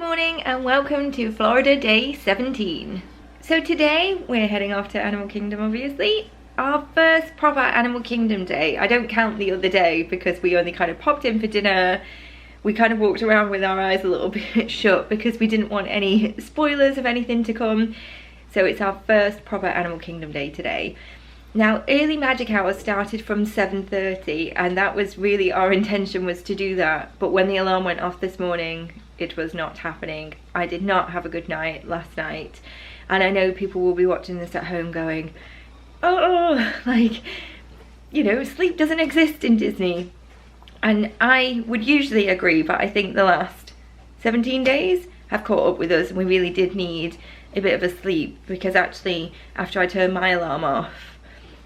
morning and welcome to Florida Day 17. So today we're heading off to Animal Kingdom, obviously. Our first proper Animal Kingdom day. I don't count the other day because we only kind of popped in for dinner. We kind of walked around with our eyes a little bit shut because we didn't want any spoilers of anything to come. So it's our first proper Animal Kingdom day today. Now, early magic hour started from 7:30 and that was really our intention, was to do that. But when the alarm went off this morning, it was not happening. I did not have a good night last night. And I know people will be watching this at home going, oh, like, you know, sleep doesn't exist in Disney. And I would usually agree, but I think the last 17 days have caught up with us and we really did need a bit of a sleep, because actually after I turned my alarm off,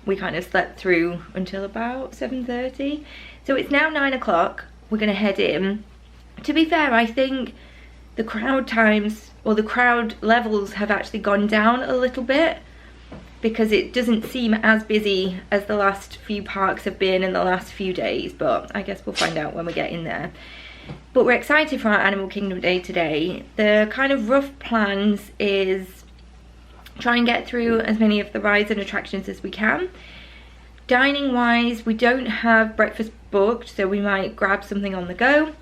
we kind of slept through until about 7:30. So it's now 9 o'clock. We're gonna head in. To be fair, I think the crowd times, or the crowd levels, have actually gone down a little bit because it doesn't seem as busy as the last few parks have been in the last few days, but I guess we'll find out when we get in there. But we're excited for our Animal Kingdom day today. The kind of rough plans is try and get through as many of the rides and attractions as we can. Dining wise, we don't have breakfast booked, so we might grab something on the go.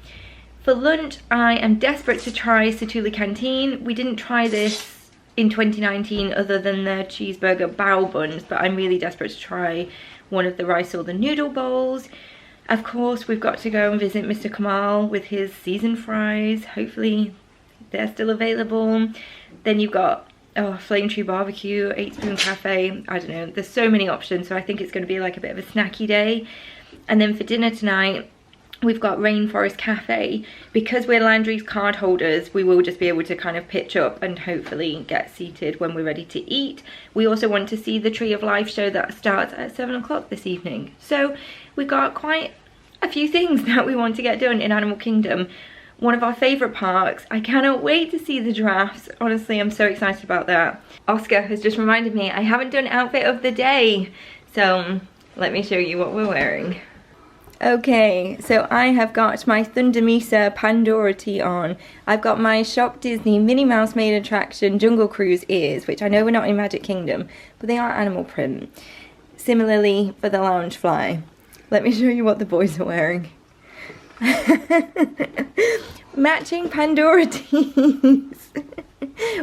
For lunch, I am desperate to try Satuli Canteen. We didn't try this in 2019 other than the cheeseburger bao buns, but I'm really desperate to try one of the rice or the noodle bowls. Of course, we've got to go and visit Mr. Kamal with his seasoned fries. Hopefully they're still available. Then you've got Flame Tree Barbecue, 8 Spoon Cafe. I don't know, there's so many options, so I think it's going to be like a bit of a snacky day. And then for dinner tonight, we've got Rainforest Cafe. Because we're Landry's card holders, we will just be able to kind of pitch up and hopefully get seated when we're ready to eat. We also want to see the Tree of Life show that starts at 7 o'clock this evening. So we've got quite a few things that we want to get done in Animal Kingdom. One of our favourite parks. I cannot wait to see the giraffes. Honestly, I'm so excited about that. Oscar has just reminded me I haven't done outfit of the day. So let me show you what we're wearing. Okay, so I have got my Thunder Mesa Pandora tee on. I've got my Shop Disney Minnie Mouse Made Attraction Jungle Cruise ears, which I know we're not in Magic Kingdom, but they are animal print. Similarly for the Loungefly. Let me show you what the boys are wearing. Matching Pandora tees.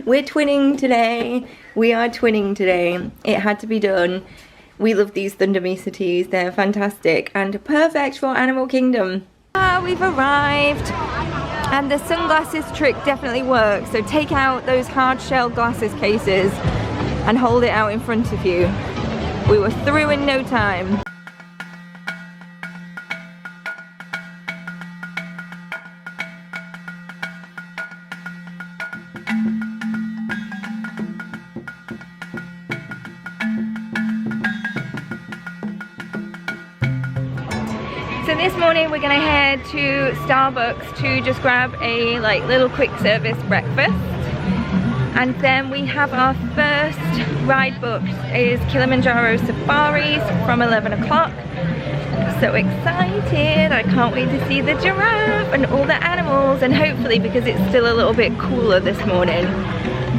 We're twinning today. We are twinning today. It had to be done. We love these Thunder Mesa tees. They're fantastic and perfect for Animal Kingdom. We've arrived and the sunglasses trick definitely works. So take out those hard shell glasses cases and hold it out in front of you. We were through in no time. So this morning we're gonna head to Starbucks to just grab a little quick service breakfast, and then we have our first ride booked is Kilimanjaro Safaris from 11 o'clock. So excited! I can't wait to see the giraffe and all the animals, and hopefully, because it's still a little bit cooler this morning,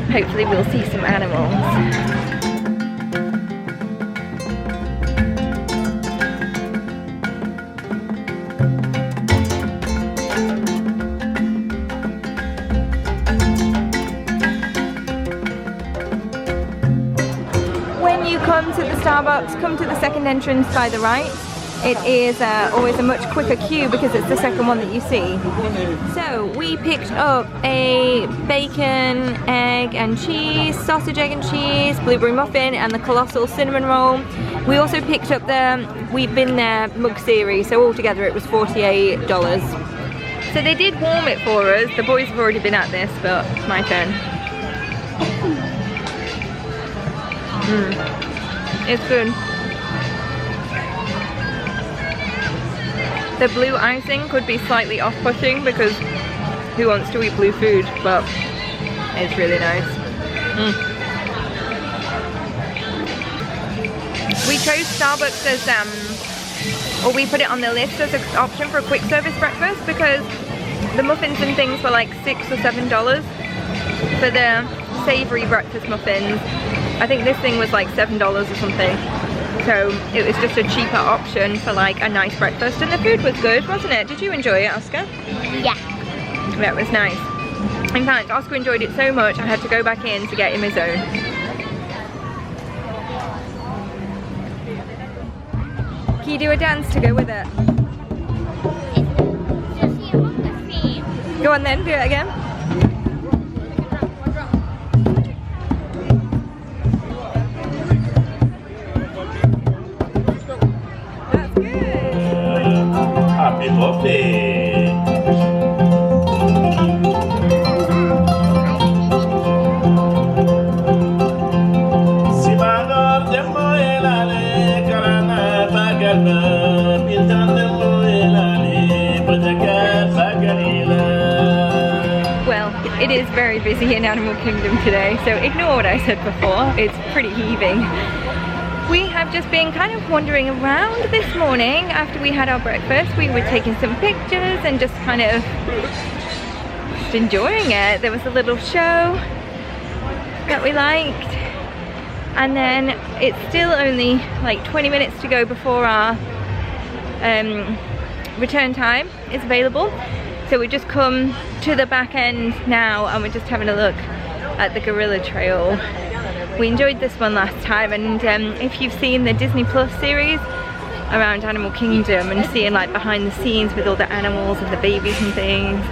hopefully we'll see some animals. Come to the Starbucks, come to the second entrance by the right. It is always a much quicker queue because it's the second one that you see. So we picked up a bacon, egg and cheese, sausage, egg and cheese, blueberry muffin and the colossal cinnamon roll. We also picked up the We've Been There mug series, so altogether it was $48. So they did warm it for us. The boys have already been at this, but it's my turn. It's good. The blue icing could be slightly off-putting because who wants to eat blue food, but it's really nice. We chose Starbucks as, or we put it on the list as an option for a quick service breakfast because the muffins and things were like $6 or $7 for the savoury breakfast muffins. I think this thing was like $7 or something. So it was just a cheaper option for like a nice breakfast, and the food was good, wasn't it? Did you enjoy it, Oscar? Yeah. That was nice. In fact, Oscar enjoyed it so much I had to go back in to get him his own. Can you do a dance to go with it? Go on then, do it again. That's good. Happy birthday. Well, it is very busy in Animal Kingdom today, so ignore what I said before. It's pretty heaving. We have just been kind of wandering around this morning after we had our breakfast. We were taking some pictures and just kind of just enjoying it. There was a little show that we liked, and then it's still only like 20 minutes to go before our return time is available. So we just come to the back end now and we're just having a look at the Gorilla Trail. We enjoyed this one last time, and if you've seen the Disney Plus series around Animal Kingdom and seeing like behind the scenes with all the animals and the babies and things,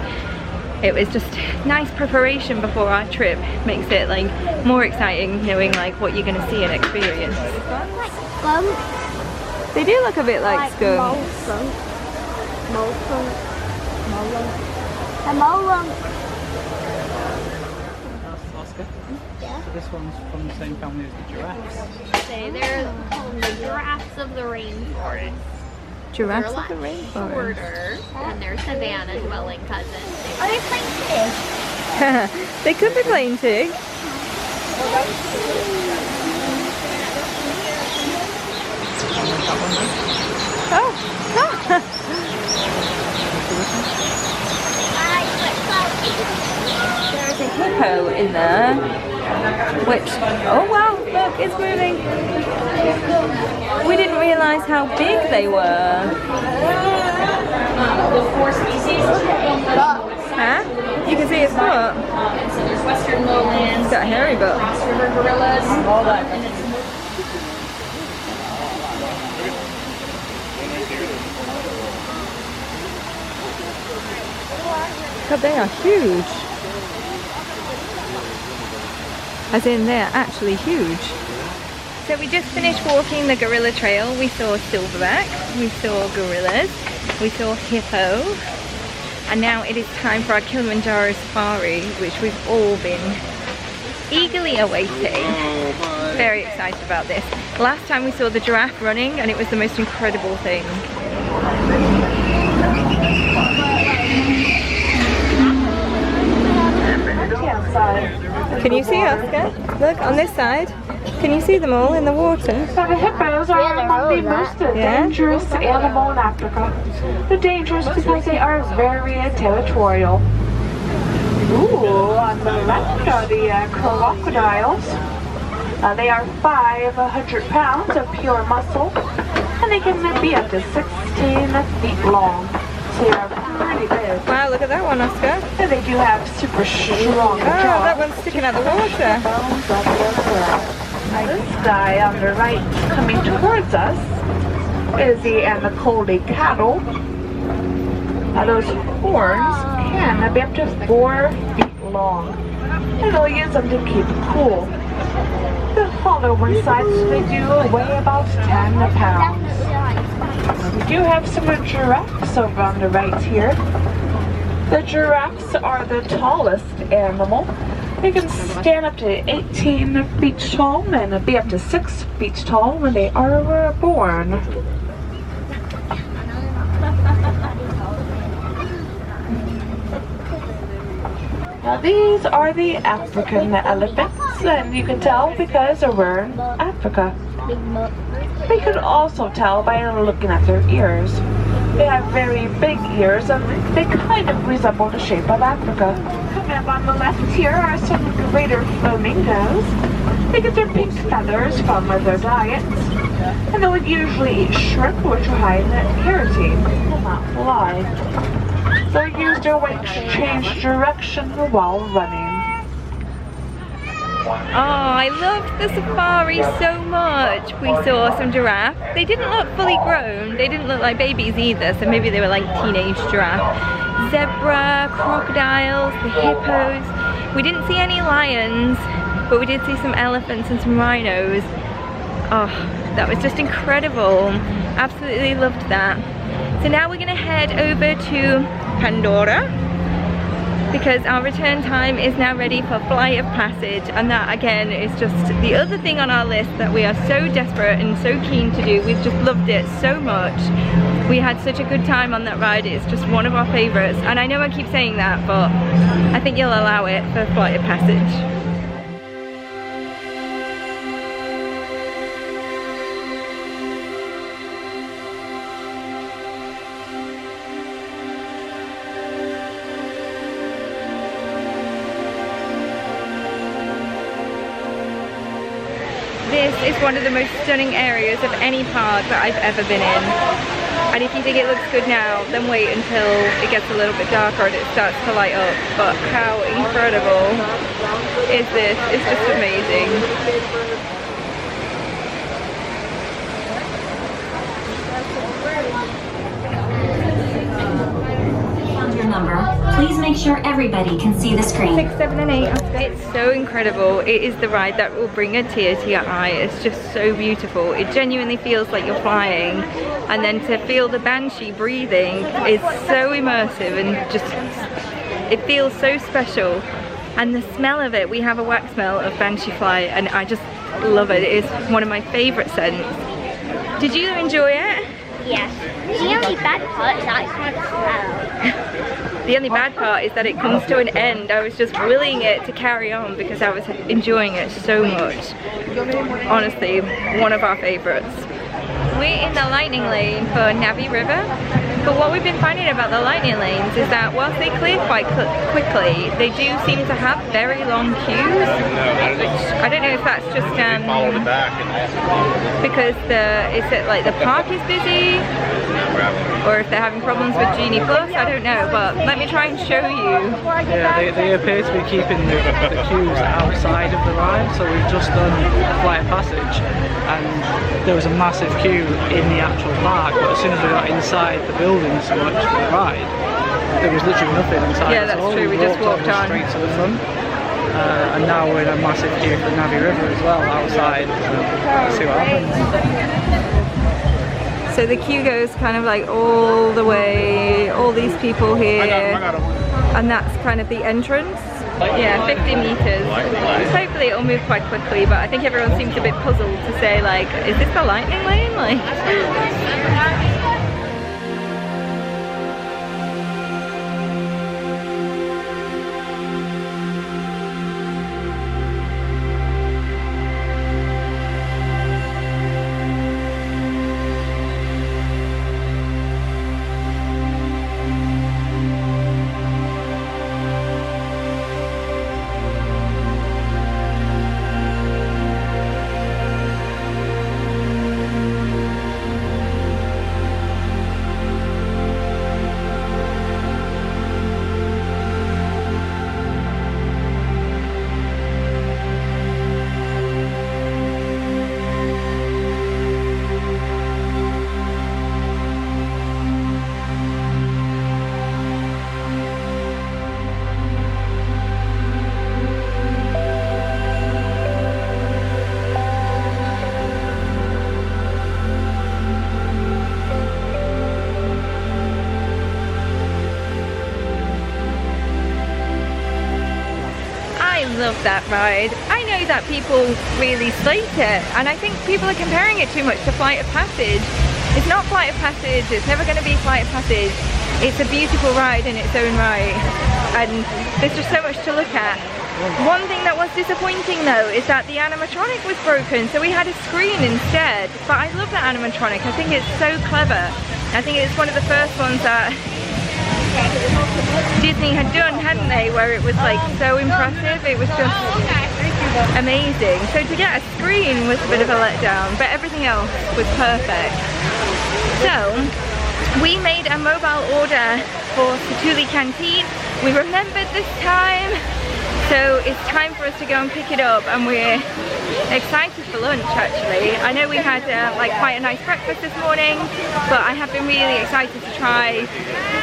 it was just nice preparation before our trip. Makes it like more exciting knowing like what you're going to see and experience. They do look a bit like skunks. Oscar? Yeah? So this one's from the same family as the giraffes. They're the giraffes of the rainforest. Giraffes They're of the rainforest. shorter than their savannah dwelling cousins. Are they playing tig? They could be playing tig. Oh! There's a hippo in there, which, oh wow, look, it's moving. We didn't realise how big they were. Huh? You can see his foot. So there's Western Lowlands, He's got a hairy butt. Fox River gorillas, all that. And it's God, they are huge. As in, they're actually huge. So we just finished walking the Gorilla Trail. We saw silverback, we saw gorillas, we saw hippo, and now it is time for our Kilimanjaro Safari, which we've all been eagerly awaiting. Very excited about this. Last time we saw the giraffe running and it was the most incredible thing. Can you see Oscar? Look, on this side. Can you see them all in the water? So the hippos are among the most dangerous animal in Africa. They're dangerous because they are very territorial. Ooh, on the left are the crocodiles. They are 500 pounds of pure muscle, and they can be up to 16 feet long. So they are pretty big. Wow, look at that one, Oscar. And they do have super strong jaws. Oh, that one's sticking out the water. This guy on the right coming towards us is the Anaconda cattle. Those horns can be up to 4 feet long, and they'll use them to keep cool. The hollow one sides, they do weigh about 10 pounds. We do have some giraffes over on the right here. The giraffes are the tallest animal. They can stand up to 18 feet tall and be up to 6 feet tall when they are born. Now these are the African elephants, and you can tell because we're in Africa. We could also tell by looking at their ears. They have very big ears and they kind of resemble the shape of Africa. Coming up on the left here are some greater flamingos. They get their pink feathers from their diets. And they would usually eat shrimp, which are high in kerosene, will not fly. They'll use their wings to change direction while running. Oh, I loved the safari so much. We saw some giraffe. They didn't look fully grown. They didn't look like babies either, so maybe they were like teenage giraffe. Zebra, crocodiles, the hippos. We didn't see any lions, but we did see some elephants and some rhinos. Oh, that was just incredible. Absolutely loved that. So now we're gonna head over to Pandora, because our return time is now ready for flight of passage, and that again is just the other thing on our list that we are so desperate and so keen to do. We've just loved it so much. We had such a good time on that ride. It's just one of our favorites, and I know I keep saying that, but I think you'll allow it for flight of passage. This is one of the most stunning areas of any park that I've ever been in. And if you think it looks good now, then wait until it gets a little bit darker and it starts to light up. But how incredible is this? It's just amazing. Please make sure everybody can see the screen. 6, 7 and 8. It's so incredible. It is the ride that will bring a tear to your eye. It's just so beautiful. It genuinely feels like you're flying, and then to feel the banshee breathing is so immersive and just, it feels so special. And the smell of it, we have a wax smell of banshee fly, and I just love it. It is one of my favorite scents. Did you enjoy it? Yes. The only bad part is that it's kind of slow. The only bad part is that it comes to an end. I was just willing it to carry on because I was enjoying it so much. Honestly, one of our favorites. We're in the lightning lane for Navi River, but what we've been finding about the lightning lanes is that whilst they clear quite quickly, they do seem to have very long queues, which I don't know if that's just because the park is busy, or if they're having problems with Genie Plus, I don't know, but let me try and show you. Yeah, they appear to be keeping the queues outside of the ride, so we've just done Flight of Passage, and there was a massive queue in the actual park, but as soon as we got inside the buildings to watch the ride, there was literally nothing inside. Yeah, that's true, we just walked on. Straight to the front. And now we're in a massive queue for Navi River as well outside, so let's see what happens. So the queue goes kind of like all the way, all these people here, and that's kind of the entrance. Yeah, 50 meters. Hopefully it'll move quite quickly, but I think everyone seems a bit puzzled to say like, is this the lightning lane? Like. Love that ride. I know that people really slate it, and I think people are comparing it too much to Flight of Passage. It's not Flight of Passage, it's never going to be Flight of Passage. It's a beautiful ride in its own right, and there's just so much to look at. One thing that was disappointing though is that the animatronic was broken, so we had a screen instead, but I love that animatronic. I think it's so clever. I think it's one of the first ones that Disney had done, hadn't they, where it was like so impressive. It was just amazing. So to get a screen was a bit of a letdown, but everything else was perfect. So we made a mobile order for Satuli Canteen. We remembered this time, so it's time for us to go and pick it up, and we're excited for lunch actually. I know we had like quite a nice breakfast this morning, but I have been really excited to try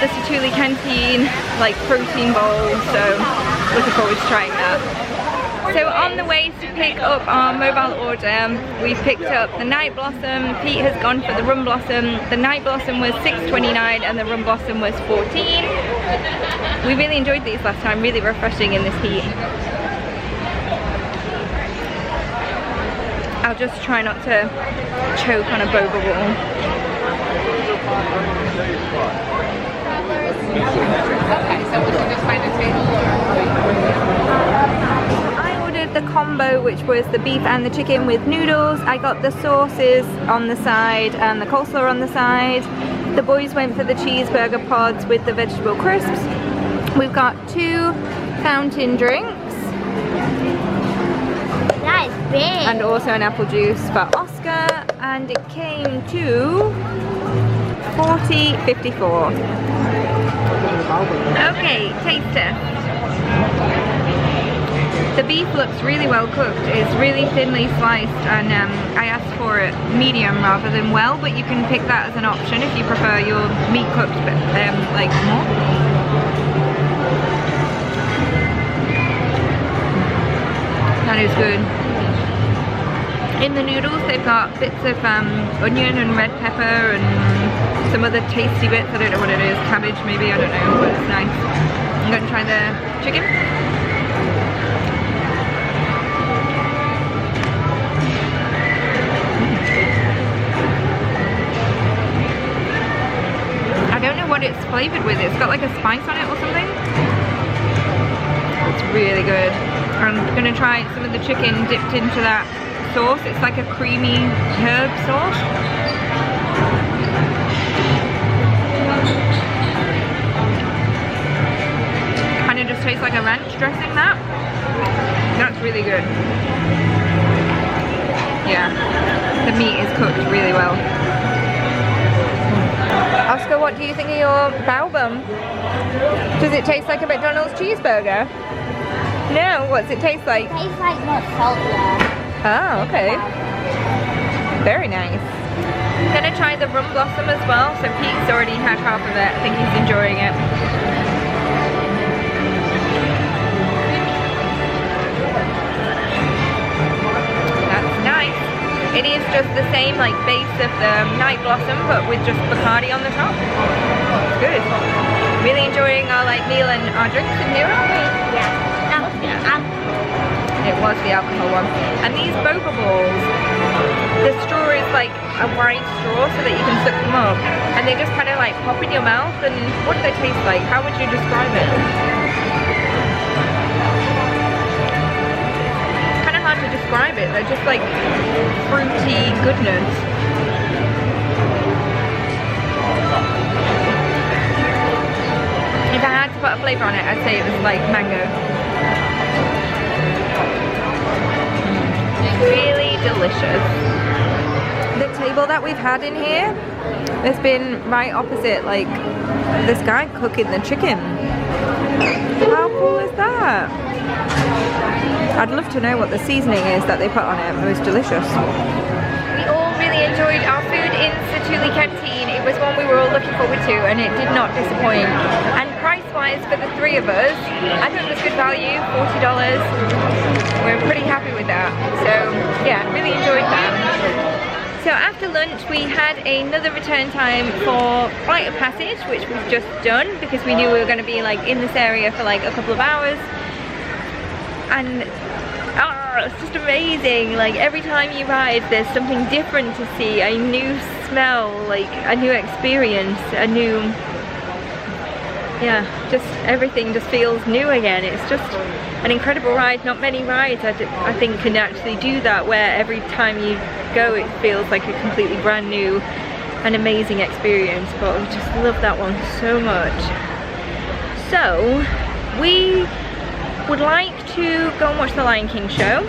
the Satuli Canteen like protein bowl, so looking forward to trying that. So on the way to pick up our mobile order, we've picked up the Night Blossom. Pete has gone for the Rum Blossom. The Night Blossom was $6.29 and the Rum Blossom was $14. We really enjoyed these last time, really refreshing in this heat. I'll just try not to choke on a boba ball. Okay, so we should just find a table The combo, which was the beef and the chicken with noodles. I got the sauces on the side and the coleslaw on the side. The boys went for the cheeseburger pods with the vegetable crisps. We've got 2 fountain drinks. That is big. And also an apple juice for Oscar, and it came to $40.54. Okay, taste test. The beef looks really well cooked. It's really thinly sliced, and I asked for it medium rather than well, but you can pick that as an option if you prefer your meat cooked like more. That is good. In the noodles they've got bits of onion and red pepper and some other tasty bits. I don't know what it is, cabbage maybe, I don't know, but it's nice. I'm going to try the chicken. I don't know what it's flavored with. It's got like a spice on it or something. It's really good. I'm gonna try some of the chicken dipped into that sauce. It's like a creamy herb sauce. Kind of just tastes like a ranch dressing, that. That's really good. Yeah, the meat is cooked really well. Oscar, what do you think of your bao bum? Does it taste like a McDonald's cheeseburger? No, what's it taste like? It tastes like more saltier. Oh, okay. Very nice. I'm gonna try the Rum Blossom as well. So Pete's already had half of it. I think he's enjoying it. That's nice. It is just the same like base of the Night Blossom, but with just Bacardi on the top. It's good. Really enjoying our like meal and our drinks in here, aren't we? Yeah. It was the alcohol one. And these boba balls, the straw is like a wide straw so that you can suck them up, and they just kind of like pop in your mouth. And what do they taste like? How would you describe it? Kind of hard to describe it. They're just like fruity goodness. If I had to put a flavour on it, I'd say it was like mango. Really delicious. The table that we've had in here has been right opposite like this guy cooking the chicken. How cool is that? I'd love to know what the seasoning is that they put on it. It was delicious. We all really enjoyed our food in Satuli Canteen. It was one we were all looking forward to, and it did not disappoint. And price-wise for the 3 of us, I thought it was good value, $40. We're pretty happy with that. So yeah, really enjoyed that. So after lunch we had another return time for Flight of Passage, which we've just done because we knew we were going to be like in this area for like a couple of hours. And it's just amazing. Like every time you ride there's something different to see, a new smell, like a new experience, a new, yeah, just everything just feels new again. It's just an incredible ride. Not many rides I think can actually do that, where every time you go it feels like a completely brand new an amazing experience, but we just love that one so much. So we would like to go and watch the Lion King show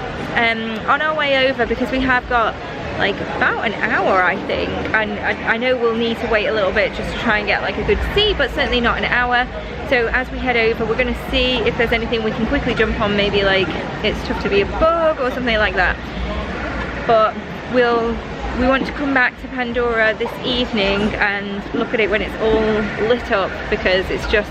on our way over, because we have got like about an hour, I think, and I know we'll need to wait a little bit just to try and get like a good seat, but certainly not an hour. So as we head over, we're going to see if there's anything we can quickly jump on, maybe like It's Tough to Be a Bug or something like that. But we want to come back to Pandora this evening and look at it when it's all lit up, because it's just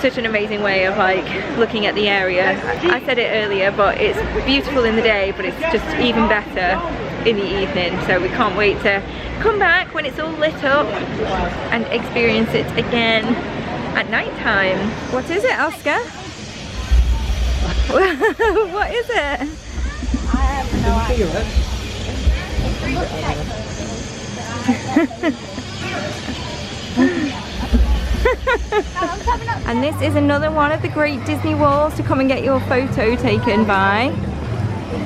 such an amazing way of like looking at the area. I said it earlier, but it's beautiful in the day, but it's just even better in the evening. So we can't wait to come back when it's all lit up and experience it again at night time. What is it, Oscar? What is it? I have no And this is another one of the great Disney walls to come and get your photo taken by.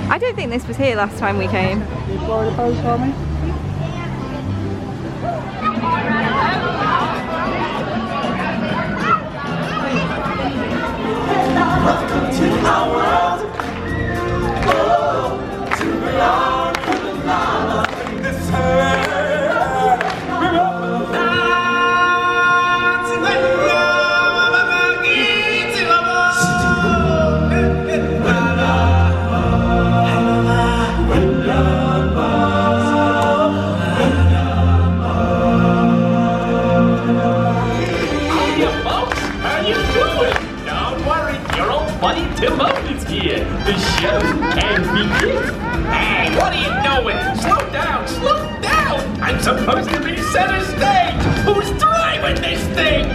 I don't think this was here last time we came. You Florida pose for me? Welcome to our world. Oh, to belong to the mama in this earth. It's here. The show can begin. Hey, what are you doing? Slow down, slow down. I'm supposed to be center stage. Who's driving this thing?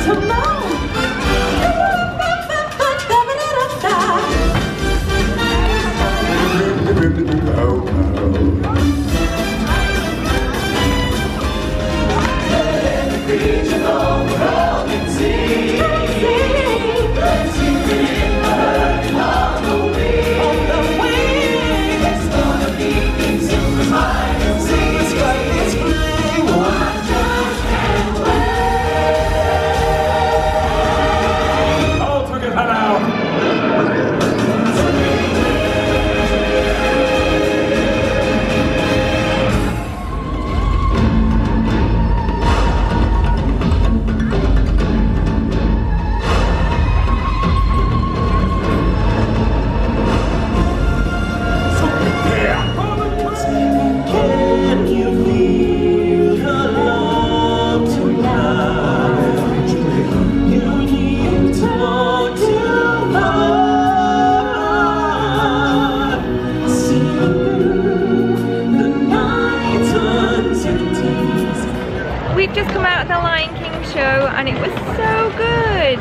We've just come out of the Lion King show and it was so good.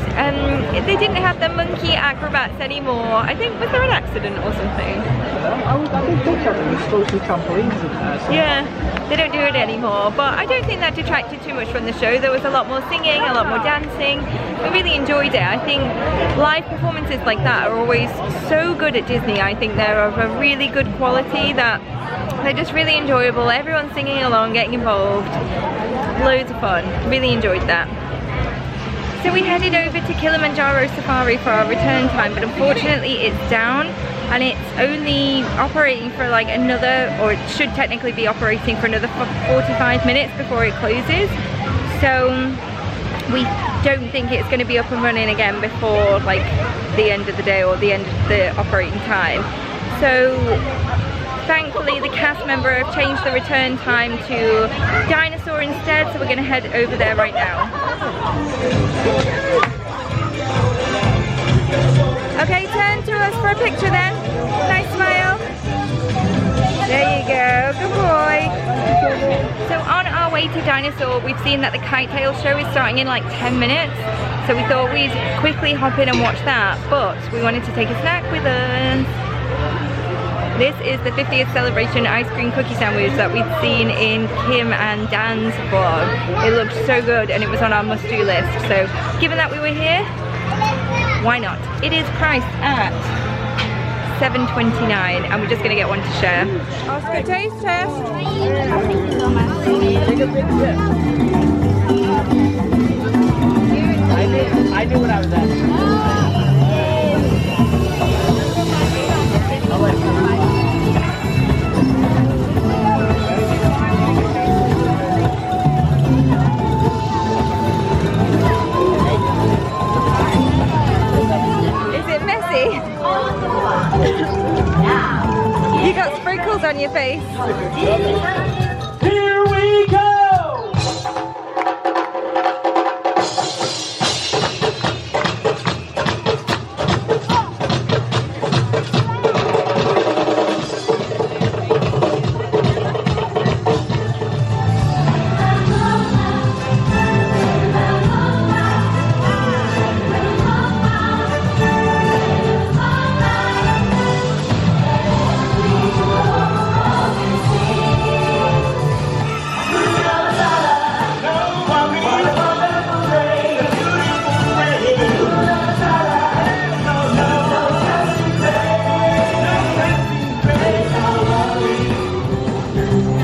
They didn't have the monkey acrobats anymore. I think, was there an accident or something? I did think there was supposed to be trampolines in there. So. Yeah, they don't do it anymore, but I don't think that detracted too much from the show. There was a lot more singing, a lot more dancing. We really enjoyed it. I think live performances like that are always so good at Disney. I think they're of a really good quality, that they're just really enjoyable. Everyone's singing along, getting involved. Loads of fun. Really enjoyed that. So we headed over to Kilimanjaro Safari for our return time, but unfortunately it's down and it's only operating for like another, or it should technically be operating for another 45 minutes before it closes. So we don't think it's going to be up and running again before like the end of the day or the end of the operating time. So thankfully the cast member have changed the return time to Dinosaur instead, so we're going to head over there right now. Okay, turn to us for a picture then. Nice smile. There you go, good boy. So on our way to Dinosaur, we've seen that the Kite Tails show is starting in like 10 minutes. So we thought we'd quickly hop in and watch that, but we wanted to take a snack with us. This is the 50th celebration ice cream cookie sandwich that we'd seen in Kim and Dan's vlog. It looked so good and it was on our must-do list. So given that we were here, why not? It is priced at $7.29, and we're just gonna get one to share. Oscar, taste test. Take a big sip. I knew what I was at. Is it messy? You got sprinkles on your face. Here we go!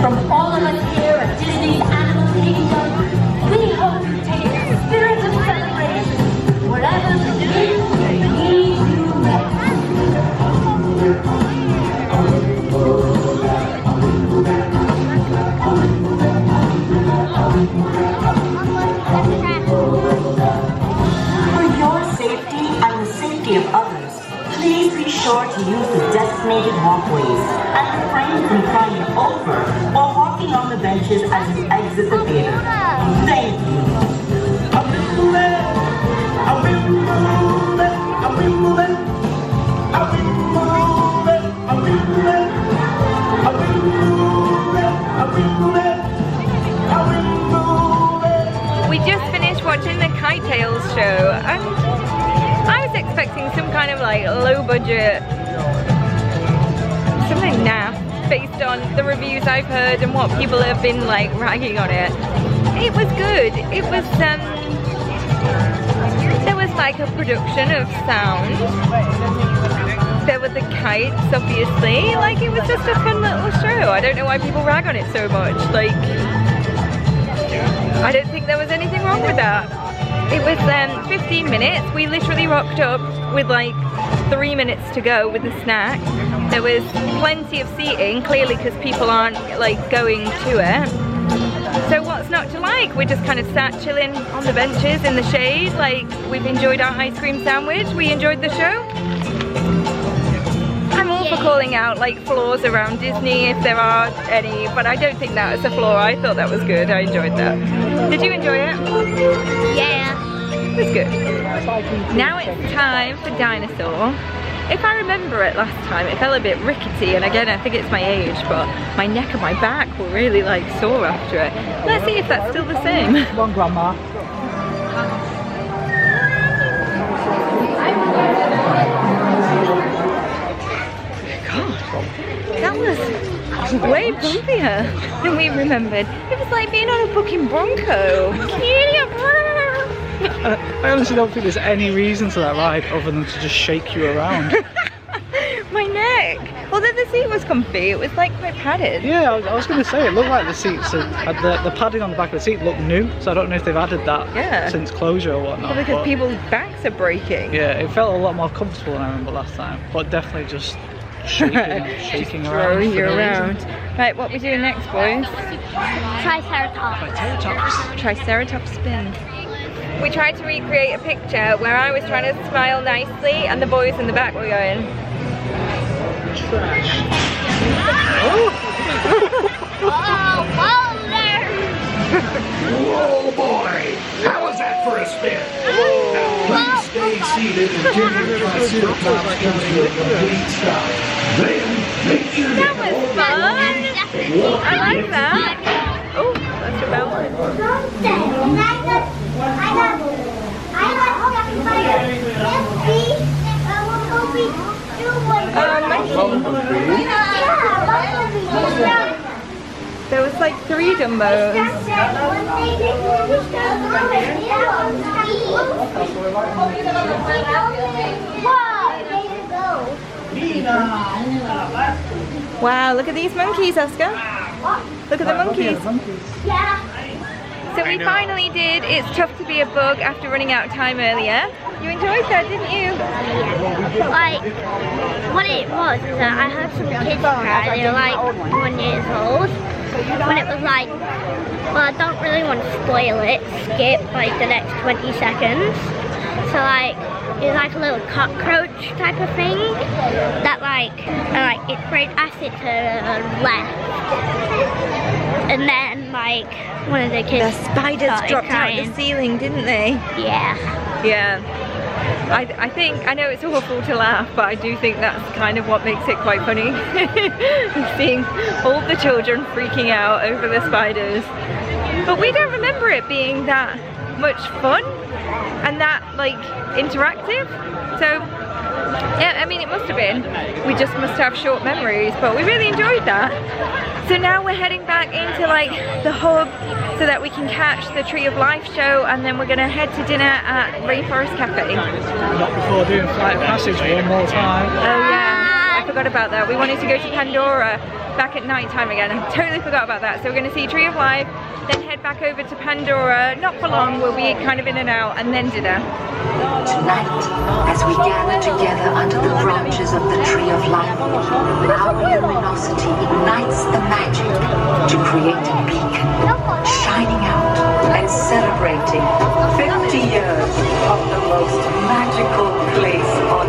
From all of us here at Disney's Animal Kingdom, we hope you take the spirit of celebration wherever the wind may lead you next. For your safety and the safety of others, please be sure to use the designated walkways and refrain from climbing over or walking on the benches as you exit the theater. Thank you. We just finished watching the Kite Tails show, and I was expecting some kind of like low budget, something naff based on the reviews I've heard and what people have been like ragging on it. It was good. It was there was like a production of sound. There were the kites, obviously. Like, it was just a fun little show. I don't know why people rag on it so much. Like, I don't think there was anything wrong with that. It was 15 minutes. We literally rocked up with like 3 minutes to go with the snack. There was plenty of seating, clearly because people aren't like going to it. So what's not to like? We just kind of sat chilling on the benches in the shade. Like, we've enjoyed our ice cream sandwich. We enjoyed the show. I'm all for calling out like flaws around Disney if there are any, but I don't think that was a flaw. I thought that was good. I enjoyed that. Did you enjoy it? Yeah. It was good. Now it's time for Dinosaur. If I remember it last time, it felt a bit rickety, and again I think it's my age, but my neck and my back were really like sore after it. Let's see if that's still the same. Come on, Grandma. That was way bumpier than we remembered. It was like being on a fucking Bronco. I honestly don't think there's any reason to that ride other than to just shake you around. My neck. Although the seat was comfy, it was like quite padded. Yeah, I was going to say, it looked like the seats, the padding on the back of the seat looked new, so I don't know if they've added that since closure or whatnot. Probably because people's backs are breaking. Yeah, it felt a lot more comfortable than I remember last time, but definitely just shaking around. Throwing you around. Right, what we doing next, boys? Triceratops. TriceraTop Spin. We tried to recreate a picture where I was trying to smile nicely and the boys in the back were going Trash. Oh, whoa there! Whoa, boy! How was that for a spin? Now, please stay seated until your TriceraTop comes to a complete stop. Then, make sure that was fun! I like that! Oh, that's your bell. There was like 3 Dumbos. Wow, look at these monkeys, Oscar. Look at the monkeys. So we finally did It's Tough to Be a Bug after running out of time earlier. You enjoyed that, didn't you? Like, what it was is that I heard some kids cry. They were like 1 year old. When it was like, well, I don't really want to spoil it. Skip like the next 20 seconds. So like, it was like a little cockroach type of thing that like it sprayed acid to the left. And then like one of the kids, the spiders dropped crying out the ceiling, didn't they? Yeah. Yeah. I think, I know it's awful to laugh, but I do think that's kind of what makes it quite funny. Seeing all the children freaking out over the spiders. But we don't remember it being that much fun and that like interactive. So yeah, I mean it must have been. We just must have short memories, but we really enjoyed that. So now we're heading back into like the hub so that we can catch the Tree of Life show, and then we're gonna head to dinner at Rainforest Cafe. Not before doing Flight of Passage one more time. Oh yeah, I forgot about that. We wanted to go to Pandora back at night time again. I totally forgot about that. So we're gonna see Tree of Life, then head back over to Pandora. Not for long, we'll be kind of in and out, and then dinner. Tonight, as we gather together under the branches of the Tree of Life, our luminosity ignites the magic to create a beacon, shining out and celebrating 50 years of the most magical place on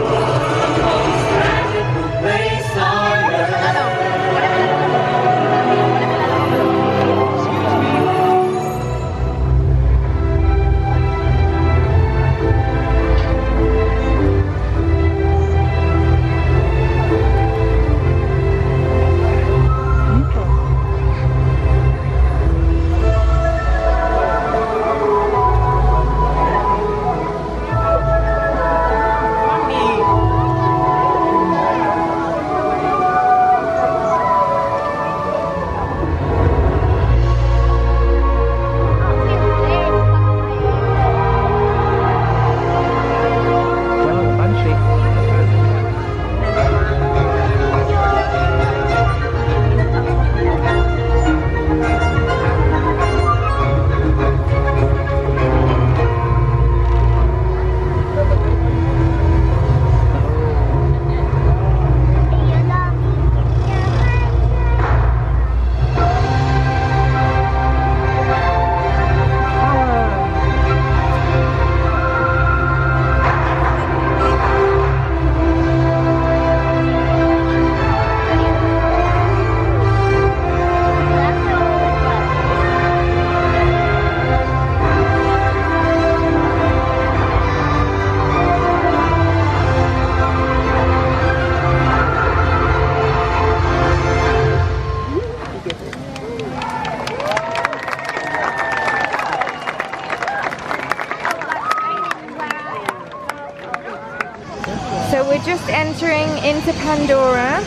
Just entering into Pandora,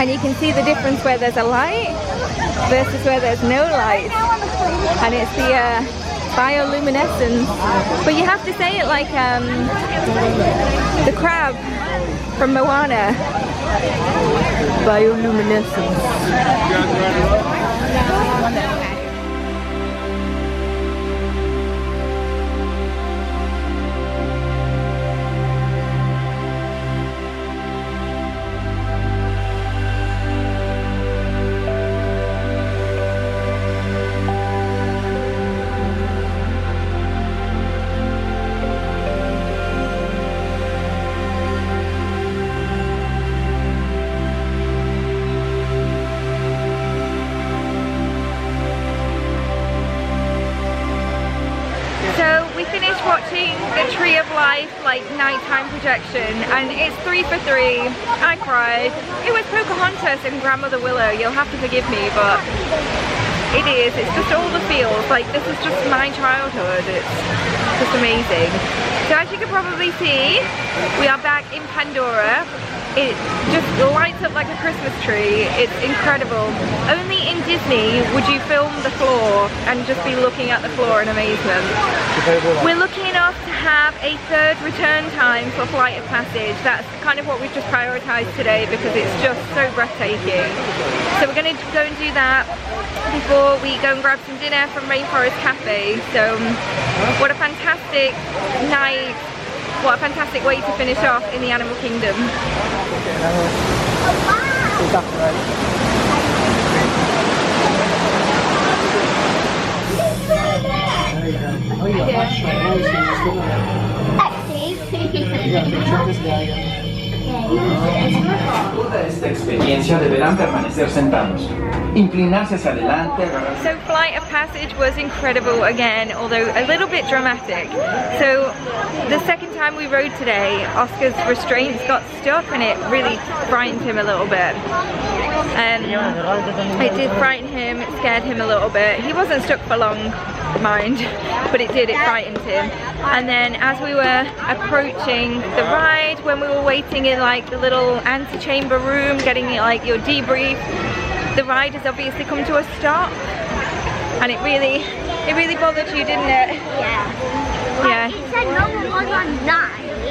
and you can see the difference where there's a light versus where there's no light, and it's the bioluminescence. But you have to say it like the crab from Moana. Bioluminescence. Watching the Tree of Life like nighttime projection, and it's 3 for 3. I cried. It was Pocahontas and Grandmother Willow. You'll have to forgive me, but it is. It's just all the feels. Like this is just my childhood. It's just amazing. So as you can probably see, we are back in Pandora. It just lights up like a Christmas tree. It's incredible. Only in Disney would you film the floor and just be looking at the floor in amazement. We're lucky enough to have a third return time for Flight of Passage. That's kind of what we've just prioritized today because it's just so breathtaking. So we're going to go and do that before we go and grab some dinner from Rainforest Cafe. So what a fantastic night. What a fantastic way to finish off in the Animal Kingdom. Toda esta experiencia deberán permanecer sentados. Inclinarse hacia adelante, agarrar. So Flight of Passage was incredible again, although a little bit dramatic. So the second time we rode today, Oscar's restraints got stuck and it really frightened him a little bit. It did frighten him, it scared him a little bit. He wasn't stuck for long, mind, but it frightened him. And then as we were approaching the ride, when we were waiting in like the little antechamber room, getting like your debrief, the ride has obviously come to a stop, and it really bothered you, didn't it? Yeah. Yeah. It said no one was on 9,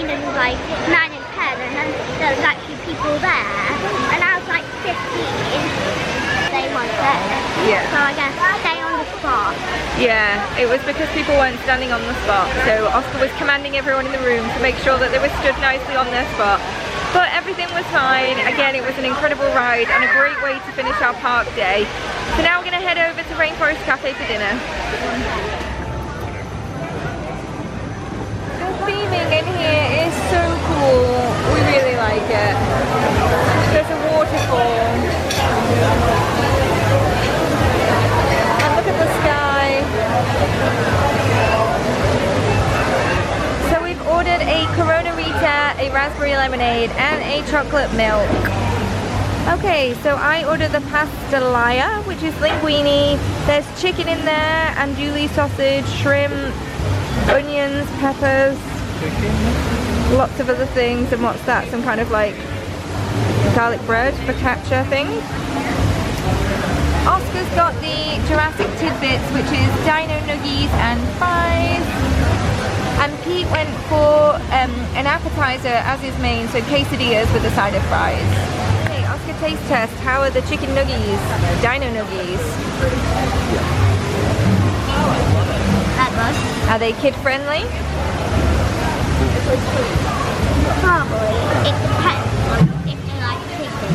and it was like 9 and 10, and then there was actually people there, and I was like 15. They weren't there. Yeah. So I guess stay on the spot. Yeah, it was because people weren't standing on the spot. So Oscar was commanding everyone in the room to make sure that they were stood nicely on their spot. But everything was fine. Again, it was an incredible ride and a great way to finish our park day. So now we're going to head over to Rainforest Cafe for dinner. The theming in here is so cool. We really like it. There's a waterfall. And look at the sky. So we've ordered a Coronado, a raspberry lemonade, and a chocolate milk. Okay, so I ordered the pastelaya, which is linguine. There's chicken in there, andouille sausage, shrimp, onions, peppers, lots of other things. And what's that? Some kind of like garlic bread, focaccia thing. Oscar's got the Jurassic tidbits, which is dino nuggies and fries. And Pete went for an appetizer as his main, so quesadillas with a side of fries. Okay, Oscar taste test. How are the chicken nuggies? Dino nuggies. Are they kid friendly? Probably. It depends on if you like chicken.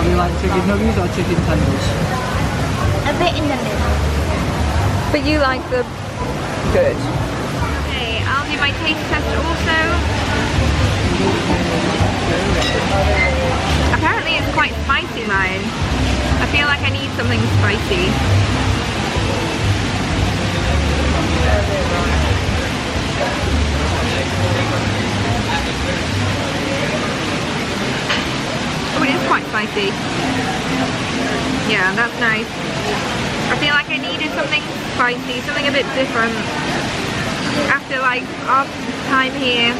Do you like chicken nuggies or chicken tenders? A bit in the middle. But you like the good. I'll do my taste test also. Apparently it's quite spicy, mine. I feel like I need something spicy. Oh, it is quite spicy. Yeah, that's nice. I feel like I needed something spicy, something a bit different. After like our time here,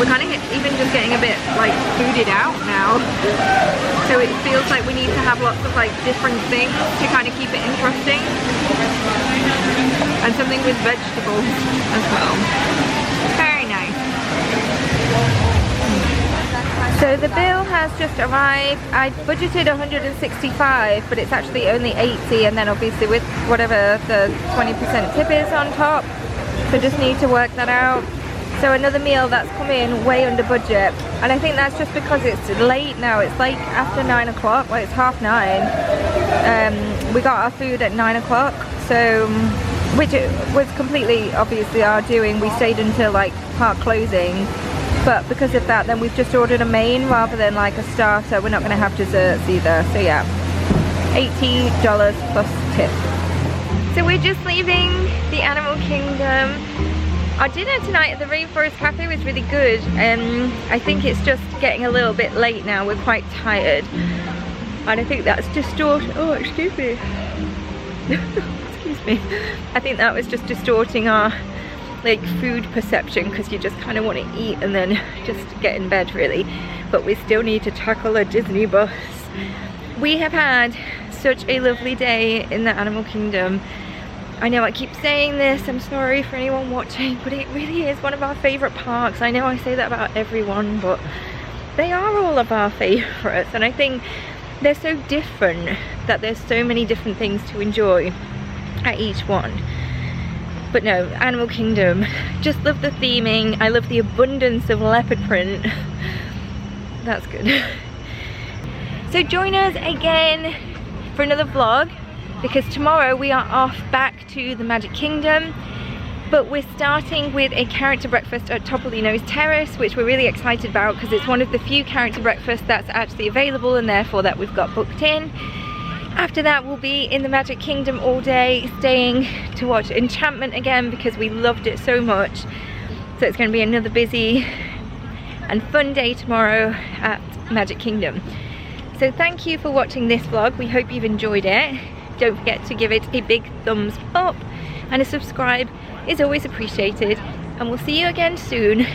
we're kind of even just getting a bit like fooded out now. So it feels like we need to have lots of like different things to kind of keep it interesting. And something with vegetables as well. Very nice. So the bill has just arrived. I budgeted 165, but it's actually only 80, and then obviously with whatever the 20% tip is on top. So just need to work that out. So another meal that's come in way under budget, and I think that's just because it's late now. It's like after 9 o'clock, well it's 9:30. We got our food at 9 o'clock, so which was completely obviously our doing. We stayed until like park closing, but because of that then we've just ordered a main rather than like a starter. We're not going to have desserts either. So yeah, $80 plus tip. So we're just leaving the Animal Kingdom. Our dinner tonight at the Rainforest Cafe was really good. I think it's just getting a little bit late now. We're quite tired. And I think that's distorting, oh excuse me. Excuse me. I think that was just distorting our like food perception, because you just kind of want to eat and then just get in bed really. But we still need to tackle a Disney bus. We have had such a lovely day in the Animal Kingdom. I know I keep saying this, I'm sorry for anyone watching, but it really is one of our favourite parks. I know I say that about everyone, but they are all of our favourites, and I think they're so different that there's so many different things to enjoy at each one. But no, Animal Kingdom, just love the theming. I love the abundance of leopard print. That's good. So join us again for another vlog, because tomorrow we are off back to the Magic Kingdom, but we're starting with a character breakfast at Topolino's Terrace, which we're really excited about because it's one of the few character breakfasts that's actually available, and therefore that we've got booked in. After that we'll be in the Magic Kingdom all day, staying to watch Enchantment again because we loved it so much. So it's going to be another busy and fun day tomorrow at Magic Kingdom. So thank you for watching this vlog. We hope you've enjoyed it. Don't forget to give it a big thumbs up, and a subscribe is always appreciated, and we'll see you again soon.